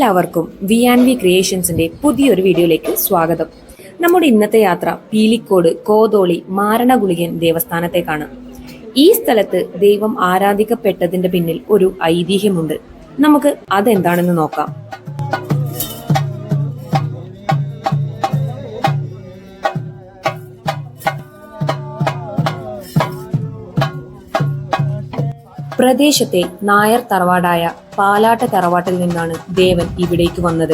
എല്ലാവർക്കും വി ക്രിയേഷൻസിന്റെ പുതിയൊരു വീഡിയോയിലേക്ക് സ്വാഗതം. നമ്മുടെ ഇന്നത്തെ യാത്ര പീലിക്കോട് കോതോളി മാരണഗുളികൻ ദേവസ്ഥാനത്തേക്കാണ്. ഈ സ്ഥലത്ത് ദൈവം ആരാധിക്കപ്പെട്ടതിന്റെ പിന്നിൽ ഒരു ഐതിഹ്യമുണ്ട്. നമുക്ക് അതെന്താണെന്ന് നോക്കാം. പ്രദേശത്തെ നായർ തറവാടായ പാലാട്ട് തറവാട്ടിൽ നിന്നാണ് ദേവൻ ഇവിടേക്ക് വന്നത്.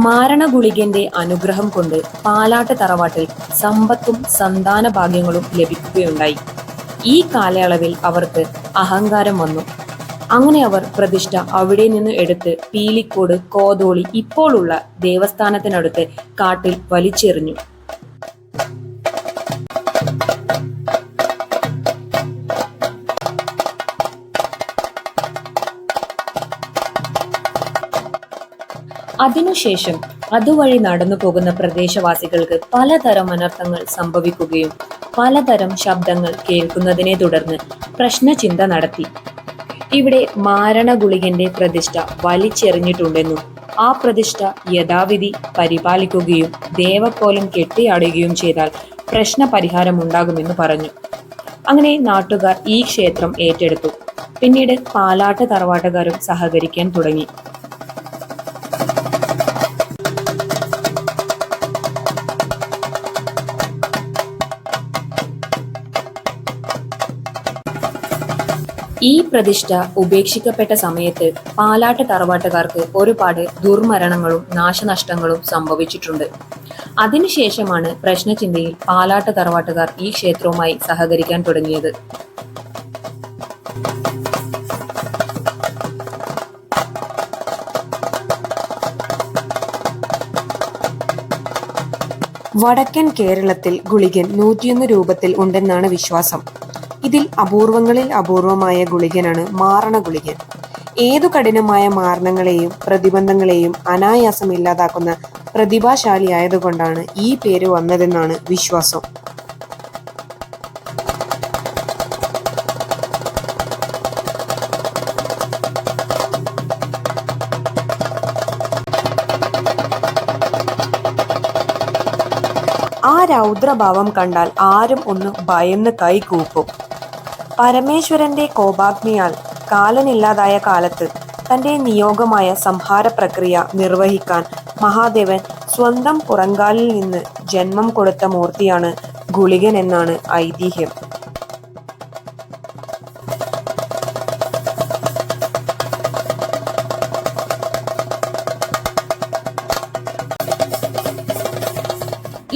മാരണഗുളികന്റെ അനുഗ്രഹം കൊണ്ട് പാലാട്ട് തറവാട്ടിൽ സമ്പത്തും സന്താന ഭാഗ്യങ്ങളും ലഭിക്കുകയുണ്ടായി. ഈ കാലയളവിൽ അവർക്ക് അഹങ്കാരം വന്നു. അങ്ങനെ അവർ പ്രതിഷ്ഠ അവിടെ നിന്ന് എടുത്ത് പീലിക്കോട് കോതോളി ഇപ്പോഴുള്ള ദേവസ്ഥാനത്തിനടുത്ത് കാട്ടിൽ വലിച്ചെറിഞ്ഞു. അതിനുശേഷം അതുവഴി നടന്നു പോകുന്ന പ്രദേശവാസികൾക്ക് പലതരം അനർത്ഥങ്ങൾ സംഭവിക്കുകയും പലതരം ശബ്ദങ്ങൾ കേൾക്കുന്നതിനെ തുടർന്ന് പ്രശ്നചിന്ത നടത്തി. ഇവിടെ മാരണഗുളികന്റെ പ്രതിഷ്ഠ വലിച്ചെറിഞ്ഞിട്ടുണ്ടെന്നും ആ പ്രതിഷ്ഠ യഥാവിധി പരിപാലിക്കുകയും ദേവക്കോലം കെട്ടിയാടുകയും ചെയ്താൽ പ്രശ്ന പരിഹാരം ഉണ്ടാകുമെന്ന് പറഞ്ഞു. അങ്ങനെ നാട്ടുകാർ ഈ ക്ഷേത്രം ഏറ്റെടുത്തു. പിന്നീട് പാലാട്ട് തറവാട്ടുകാരും സഹകരിക്കാൻ തുടങ്ങി. ഈ പ്രതിഷ്ഠ ഉപേക്ഷിക്കപ്പെട്ട സമയത്ത് പാലാട്ട് തറവാട്ടുകാർക്ക് ഒരുപാട് ദുർമരണങ്ങളും നാശനഷ്ടങ്ങളും സംഭവിച്ചിട്ടുണ്ട്. അതിനുശേഷമാണ് പ്രശ്നചിന്തയിൽ പാലാട്ട് തറവാട്ടുകാർ ഈ ക്ഷേത്രവുമായി സഹകരിക്കാൻ തുടങ്ങിയത്. വടക്കൻ കേരളത്തിൽ ഗുളികൻ 101 രൂപത്തിൽ ഉണ്ടെന്നാണ് വിശ്വാസം. ഇതിൽ അപൂർവങ്ങളിൽ അപൂർവമായ ഗുളികനാണ് മാരണഗുളികൻ. ഏതു കഠിനമായ മാരണങ്ങളെയും പ്രതിബന്ധങ്ങളെയും അനായാസം ഇല്ലാതാക്കുന്ന പ്രതിഭാശാലിയായതുകൊണ്ടാണ് ഈ പേര് വന്നതെന്നാണ് വിശ്വാസം. ആ രൗദ്രഭാവം കണ്ടാൽ ആരും ഒന്ന് ഭയന്ന് കൈകൂപ്പും. പരമേശ്വരന്റെ കോപാഗ്നിയാൽ കാലനില്ലാതായ കാലത്ത് തന്റെ നിയോഗമായ സംഹാര പ്രക്രിയ നിർവഹിക്കാൻ മഹാദേവൻ സ്വന്തം പുറങ്കാലിൽ നിന്ന് ജന്മം കൊടുത്ത മൂർത്തിയാണ് ഗുളികൻ എന്നാണ് ഐതിഹ്യം.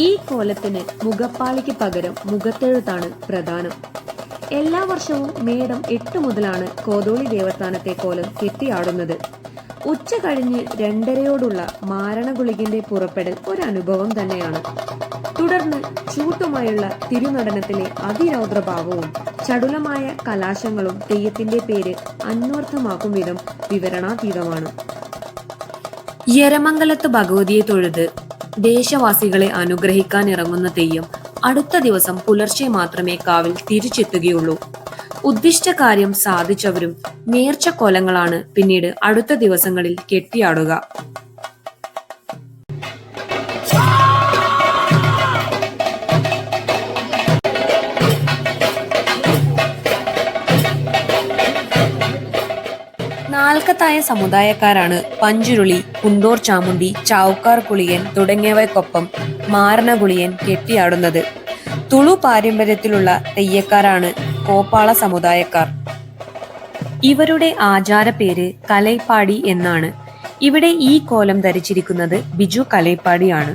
ഈ കോലത്തിന് മുഖപ്പാളിക്ക് പകരം മുഖത്തെഴുത്താണ് പ്രധാനം. എല്ലാ വർഷവും മേടം 8 മുതലാണ് കോതോളി ദേവസ്ഥാനത്തെ കോലം കെട്ടിയാടുന്നത്. ഉച്ച കഴിഞ്ഞ് 2:30 മാരണഗുളികന്റെ പുറപ്പെടൽ ഒരു അനുഭവം തന്നെയാണ്. തുടർന്ന് ചൂട്ടുമായുള്ള തിരുനടനത്തിലെ അതിരൗദ്രഭാവവും ചടുലമായ കലാശങ്ങളും തെയ്യത്തിന്റെ പേര് അന്വർത്ഥമാക്കും വിധം വിവരണാതീതമാണ്. യരമംഗലത്ത് ഭഗവതിയെ തൊഴുത് ദേശവാസികളെ അനുഗ്രഹിക്കാൻ ഇറങ്ങുന്ന തെയ്യം അടുത്ത ദിവസം പുലർച്ചെ മാത്രമേ കാവിൽ തിരിച്ചെത്തുകയുള്ളൂ. ഉദ്ദിഷ്ട കാര്യം സാധിച്ചവരും നേർച്ച കോലങ്ങളാണ് പിന്നീട് അടുത്ത ദിവസങ്ങളിൽ കെട്ടിയാടുക. നാൽക്കത്തായ സമുദായക്കാരാണ് പഞ്ചുരുളി, കുണ്ടോർ ചാമുണ്ടി, ചാവുക്കാർ കുളിയൻ തുടങ്ങിയവയ്ക്കൊപ്പം മാരണഗുളിയൻ കെട്ടിയാടുന്നത്. തുളു പാരമ്പര്യത്തിലുള്ള തെയ്യക്കാരാണ് കോപ്പാള സമുദായക്കാർ. ഇവരുടെ ആചാര പേര് കലൈപ്പാടി എന്നാണ്. ഇവിടെ ഈ കോലം ധരിച്ചിരിക്കുന്നത് ബിജു കലൈപ്പാടിയാണ്.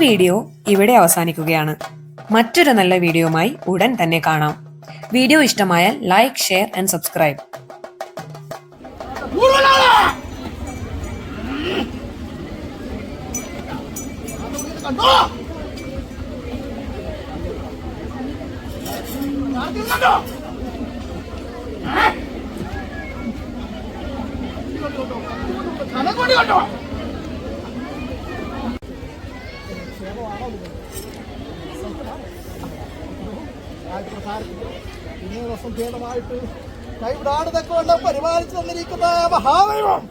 വീഡിയോ ഇവിടെ അവസാനിക്കുകയാണ്. മറ്റൊരു നല്ല വീഡിയോയുമായി ഉടൻ തന്നെ കാണാം. വീഡിയോ ഇഷ്ടമായാൽ ലൈക്ക്, ഷെയർ ആൻഡ് സബ്സ്ക്രൈബ്. ദിവസം ഭേദമായിട്ട് കൈവിടാണ് തക്കവണ്ണം പരിപാലിച്ചു തന്നിരിക്കുന്ന മഹാദൈവം.